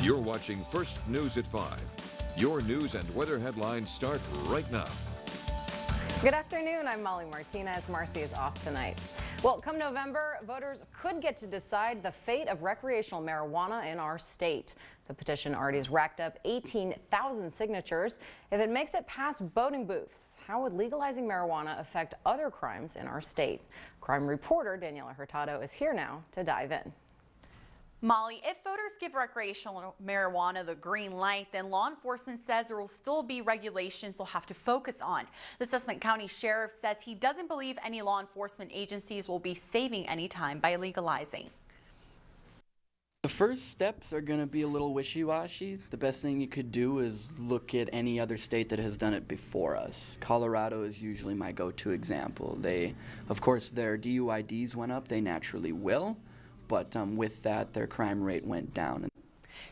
You're watching First News at 5. Your news and weather headlines start right now. Good afternoon, I'm Molly Martinez. Marcy is off tonight. Well, come November, voters could get to decide the fate of recreational marijuana in our state. The petition already has racked up 18,000 signatures. If it makes it past voting booths, how would legalizing marijuana affect other crimes in our state? Crime reporter Daniela Hurtado is here now to dive in. Molly, if voters give recreational marijuana the green light, then law enforcement says there will still be regulations they'll have to focus on. The Sussex County Sheriff says he doesn't believe any law enforcement agencies will be saving any time by legalizing. The first steps are going to be a little wishy-washy. The best thing you could do is look at any other state that has done it before us. Colorado is usually my go-to example. Of course, their DUIDs went up. They naturally will. But with that, their crime rate went down.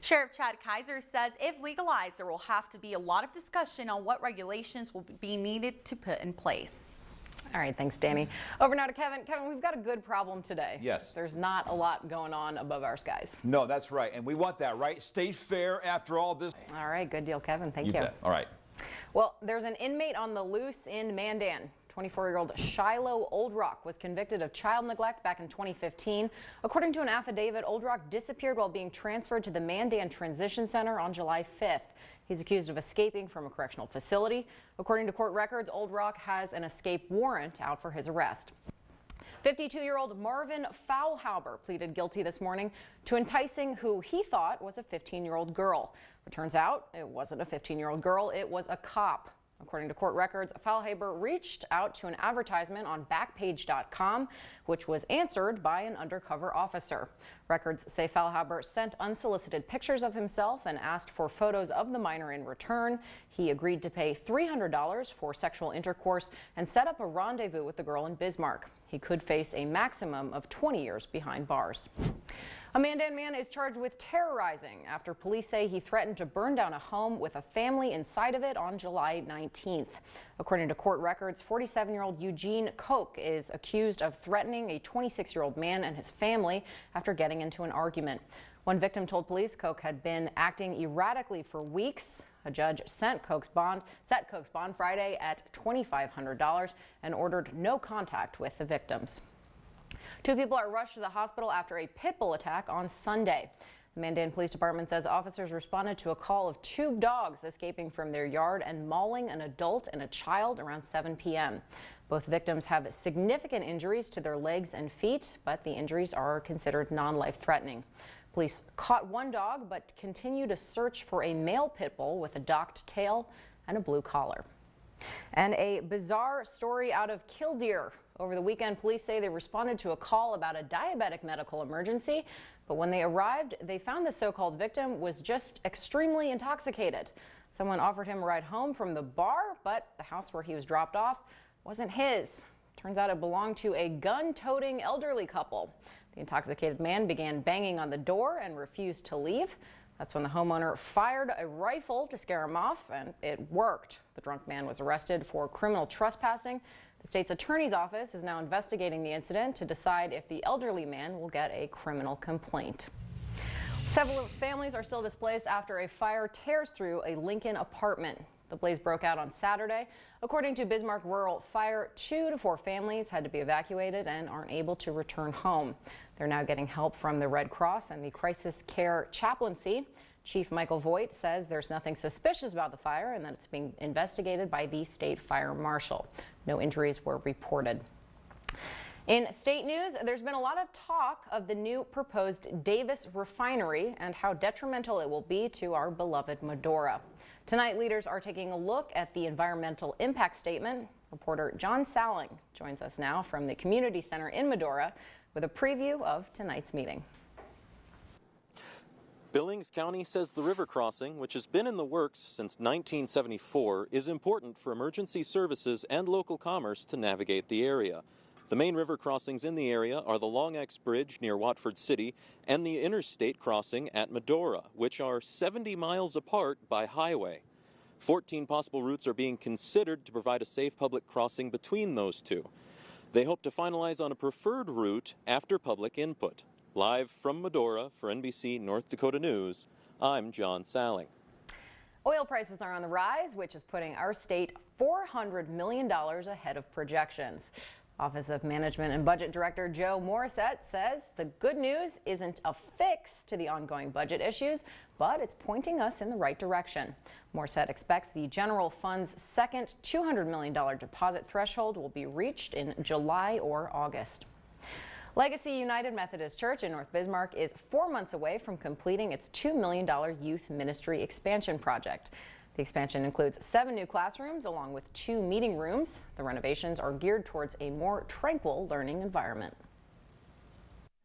Sheriff Chad Kaiser says if legalized, there will have to be a lot of discussion on what regulations will be needed to put in place. All right, thanks, Danny. Over now to Kevin. Kevin, we've got a good problem today. Yes. There's not a lot going on above our skies. No, that's right. And we want that, right? State fair after all this. All right, good deal, Kevin. Thank you. Bet. All right. Well, there's an inmate on the loose in Mandan. 24-year-old Shiloh Oldrock was convicted of child neglect back in 2015. According to an affidavit, Oldrock disappeared while being transferred to the Mandan Transition Center on July 5th. He's accused of escaping from a correctional facility. According to court records, Oldrock has an escape warrant out for his arrest. 52-year-old Marvin Faulhaber pleaded guilty this morning to enticing who he thought was a 15-year-old girl. It turns out it wasn't a 15-year-old girl, it was a cop. According to court records, Faulhaber reached out to an advertisement on Backpage.com, which was answered by an undercover officer. Records say Faulhaber sent unsolicited pictures of himself and asked for photos of the minor in return. He agreed to pay $300 for sexual intercourse and set up a rendezvous with the girl in Bismarck. He could face a maximum of 20 years behind bars. A Mandan man is charged with terrorizing after police say he threatened to burn down a home with a family inside of it on July 19th. According to court records, 47-year-old Eugene Koch is accused of threatening a 26-year-old man and his family after getting into an argument. One victim told police Koch had been acting erratically for weeks. A judge set Koch's bond Friday at $2,500 and ordered no contact with the victims. Two people are rushed to the hospital after a pit bull attack on Sunday. The Mandan Police Department says officers responded to a call of two dogs escaping from their yard and mauling an adult and a child around 7 p.m. Both victims have significant injuries to their legs and feet, but the injuries are considered non-life-threatening. Police caught one dog but continue to search for a male pit bull with a docked tail and a blue collar. And a bizarre story out of Killdeer. Over the weekend, police say they responded to a call about a diabetic medical emergency, but when they arrived, they found the so-called victim was just extremely intoxicated. Someone offered him a ride home from the bar, but the house where he was dropped off wasn't his. Turns out it belonged to a gun-toting elderly couple. The intoxicated man began banging on the door and refused to leave. That's when the homeowner fired a rifle to scare him off, and it worked. The drunk man was arrested for criminal trespassing. The state's attorney's office is now investigating the incident to decide if the elderly man will get a criminal complaint. Several families are still displaced after a fire tears through a Lincoln apartment. The blaze broke out on Saturday. According to Bismarck Rural Fire, 2 to 4 families had to be evacuated and aren't able to return home. They're now getting help from the Red Cross and the Crisis Care Chaplaincy. Chief Michael Voigt says there's nothing suspicious about the fire and that it's being investigated by the state fire marshal. No injuries were reported. In state news, there's been a lot of talk of the new proposed Davis refinery and how detrimental it will be to our beloved Medora. Tonight, leaders are taking a look at the environmental impact statement. Reporter John Salling joins us now from the Community Center in Medora with a preview of tonight's meeting. Billings County says the river crossing, which has been in the works since 1974, is important for emergency services and local commerce to navigate the area. The main river crossings in the area are the Long X Bridge near Watford City and the interstate crossing at Medora, which are 70 miles apart by highway. 14 possible routes are being considered to provide a safe public crossing between those two. They hope to finalize on a preferred route after public input. Live from Medora for NBC North Dakota News, I'm John Salling. Oil prices are on the rise, which is putting our state $400 million ahead of projections. Office of Management and Budget Director Joe Morissette says the good news isn't a fix to the ongoing budget issues, but it's pointing us in the right direction. Morissette expects the general fund's second $200 million deposit threshold will be reached in July or August. Legacy United Methodist Church in North Bismarck is 4 months away from completing its $2 million youth ministry expansion project. The expansion includes 7 new classrooms along with 2 meeting rooms. The renovations are geared towards a more tranquil learning environment.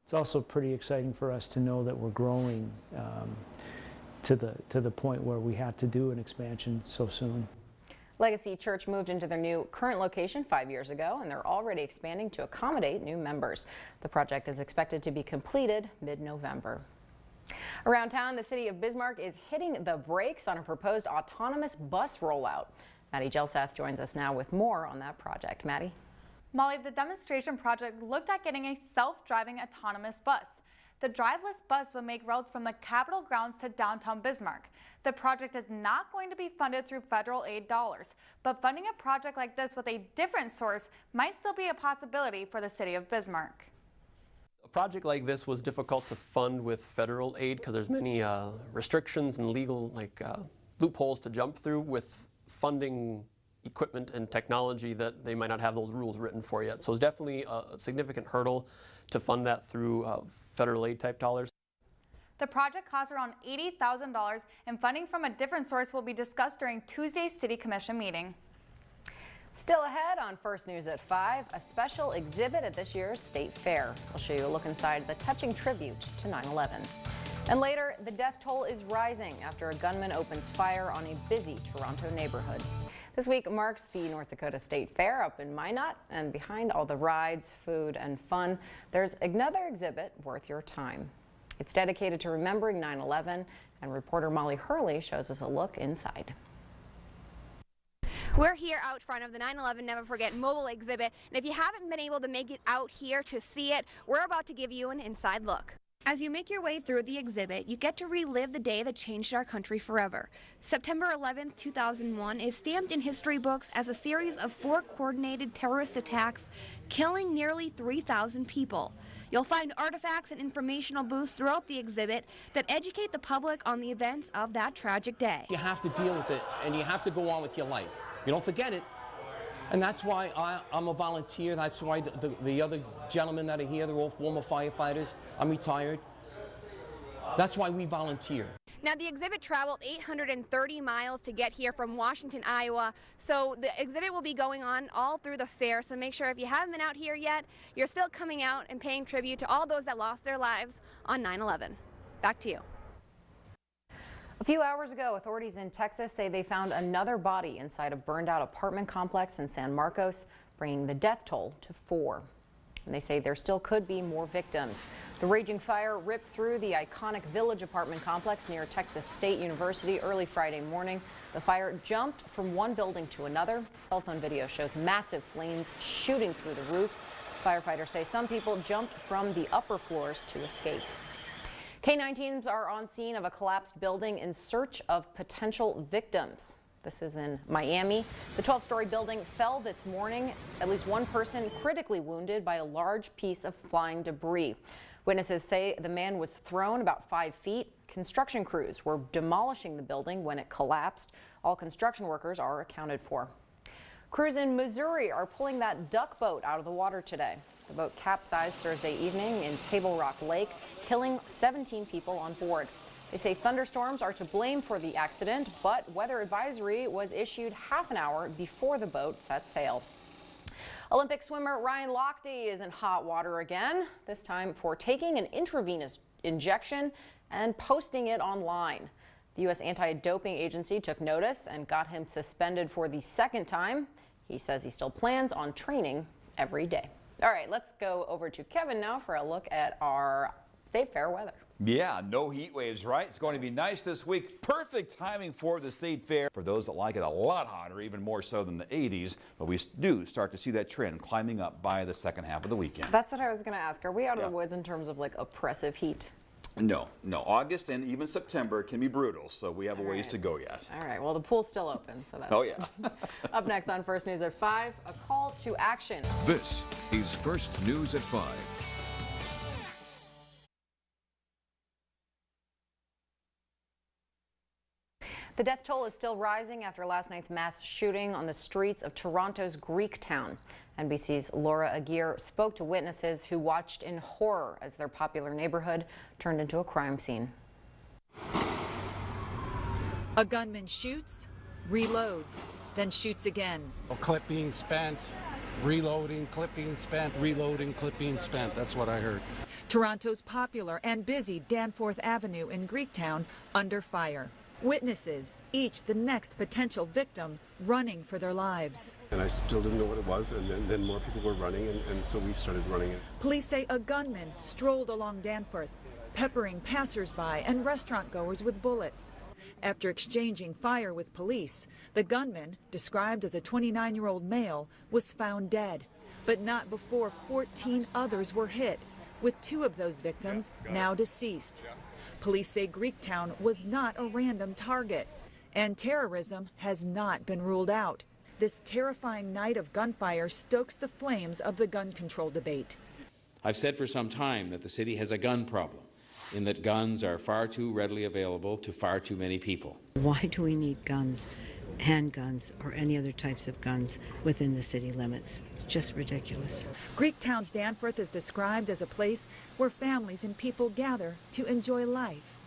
It's also pretty exciting for us to know that we're growing to the point where we had to do an expansion so soon. Legacy Church moved into their new current location 5 years ago, and they're already expanding to accommodate new members. The project is expected to be completed mid-November. Around town, the city of Bismarck is hitting the brakes on a proposed autonomous bus rollout. Maddie Gelseth joins us now with more on that project. Maddie? Molly, the demonstration project looked at getting a self-driving autonomous bus. The driveless bus would make routes from the Capitol grounds to downtown Bismarck. The project is not going to be funded through federal aid dollars, but funding a project like this with a different source might still be a possibility for the city of Bismarck. A project like this was difficult to fund with federal aid because there's many restrictions and legal loopholes to jump through with funding equipment and technology that they might not have those rules written for yet. So it's definitely a significant hurdle to fund that through federal aid type dollars. The project costs around $80,000 and funding from a different source will be discussed during Tuesday's City Commission meeting. Still ahead on First News at 5, a special exhibit at this year's State Fair. We'll show you a look inside the touching tribute to 9/11. And later, the death toll is rising after a gunman opens fire on a busy Toronto neighborhood. This week marks the North Dakota State Fair up in Minot, and behind all the rides, food, and fun, there's another exhibit worth your time. It's dedicated to remembering 9/11, and reporter Molly Hurley shows us a look inside. We're here out front of the 9/11 Never Forget mobile exhibit, and if you haven't been able to make it out here to see it, we're about to give you an inside look. As you make your way through the exhibit, you get to relive the day that changed our country forever. September 11th, 2001 is stamped in history books as a series of 4 coordinated terrorist attacks, killing nearly 3,000 people. You'll find artifacts and informational booths throughout the exhibit that educate the public on the events of that tragic day. You have to deal with it, and you have to go on with your life. You don't forget it. And that's why I'm a volunteer. That's why the other gentlemen that are here, they're all former firefighters. I'm retired. That's why we volunteer. Now, the exhibit traveled 830 miles to get here from Washington, Iowa. So the exhibit will be going on all through the fair. So make sure if you haven't been out here yet, you're still coming out and paying tribute to all those that lost their lives on 9/11. Back to you. A few hours ago, authorities in Texas say they found another body inside a burned-out apartment complex in San Marcos, bringing the death toll to 4. And they say there still could be more victims. The raging fire ripped through the iconic Village apartment complex near Texas State University early Friday morning. The fire jumped from one building to another. Cell phone video shows massive flames shooting through the roof. Firefighters say some people jumped from the upper floors to escape. K-9 teams are on scene of a collapsed building in search of potential victims. This is in Miami. The 12-story building fell this morning. At least one person critically wounded by a large piece of flying debris. Witnesses say the man was thrown about 5 feet. Construction crews were demolishing the building when it collapsed. All construction workers are accounted for. Crews in Missouri are pulling that duck boat out of the water today. The boat capsized Thursday evening in Table Rock Lake, killing 17 people on board. They say thunderstorms are to blame for the accident, but weather advisory was issued half an hour before the boat set sail. Olympic swimmer Ryan Lochte is in hot water again, this time for taking an intravenous injection and posting it online. The U.S. Anti-Doping Agency took notice and got him suspended for the second time. He says he still plans on training every day. All right, let's go over to Kevin now for a look at our State Fair weather. Yeah, no heat waves, right? It's going to be nice this week. Perfect timing for the State Fair. For those that like it a lot hotter, even more so than the 80s, but we do start to see that trend climbing up by the second half of the weekend. That's what I was going to ask. Are we out of the woods in terms of like oppressive heat? No. August and even September can be brutal, so we have a ways to go yet. All right, well, the pool's still open, so that's Oh, yeah. Up next on First News at 5, a call to action. This is First News at 5. The death toll is still rising after last night's mass shooting on the streets of Toronto's Greektown. NBC's Laura Aguirre spoke to witnesses who watched in horror as their popular neighborhood turned into a crime scene. A gunman shoots, reloads, then shoots again. A clip being spent, reloading, clip being spent, reloading, clip being spent. That's what I heard. Toronto's popular and busy Danforth Avenue in Greektown under fire. Witnesses, each the next potential victim, running for their lives. And I still didn't know what it was, and then more people were running, and so we started running it. Police say a gunman strolled along Danforth, peppering passersby and restaurant goers with bullets. After exchanging fire with police, the gunman, described as a 29-year-old male, was found dead, but not before 14 others were hit, with 2 of those victims now deceased. Police say Greektown was not a random target, and terrorism has not been ruled out. This terrifying night of gunfire stokes the flames of the gun control debate. I've said for some time that the city has a gun problem, in that guns are far too readily available to far too many people. Why do we need guns, handguns, or any other types of guns within the city limits? It's just ridiculous. Greektown's Danforth is described as a place where families and people gather to enjoy life.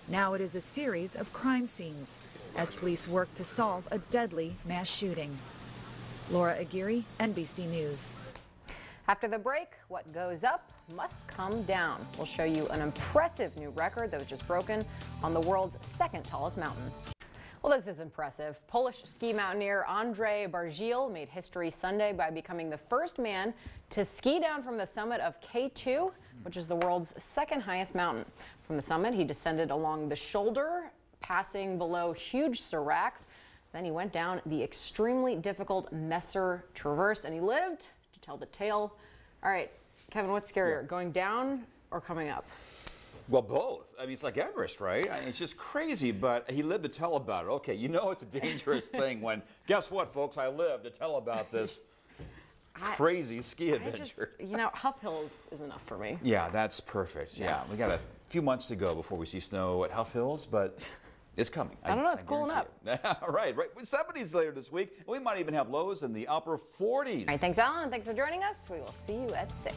Now it is a series of crime scenes as police work to solve a deadly mass shooting. Laura Aguirre, NBC News. After the break, what goes up must come down. We'll show you an impressive new record that was just broken on the world's second tallest mountain. Well, this is impressive. Polish ski mountaineer Andrzej Bargiel made history Sunday by becoming the first man to ski down from the summit of K2, which is the world's second highest mountain. From the summit, he descended along the shoulder, passing below huge seracs. Then he went down the extremely difficult Messer Traverse, and he lived to tell the tale. All right, Kevin, what's scarier, going down or coming up? Well, both. I mean, it's like Everest, right? I mean, it's just crazy, but he lived to tell about it. Okay, you know it's a dangerous thing when, guess what, folks? I lived to tell about this crazy ski adventure. Huff Hills is enough for me. Yeah, that's perfect. Yes. Yeah, we got a few months to go before we see snow at Huff Hills, but it's coming. I don't know, it's cooling up. right. With 70s later this week. We might even have lows in the upper 40s. All right, thanks, Alan, and thanks for joining us. We will see you at 6.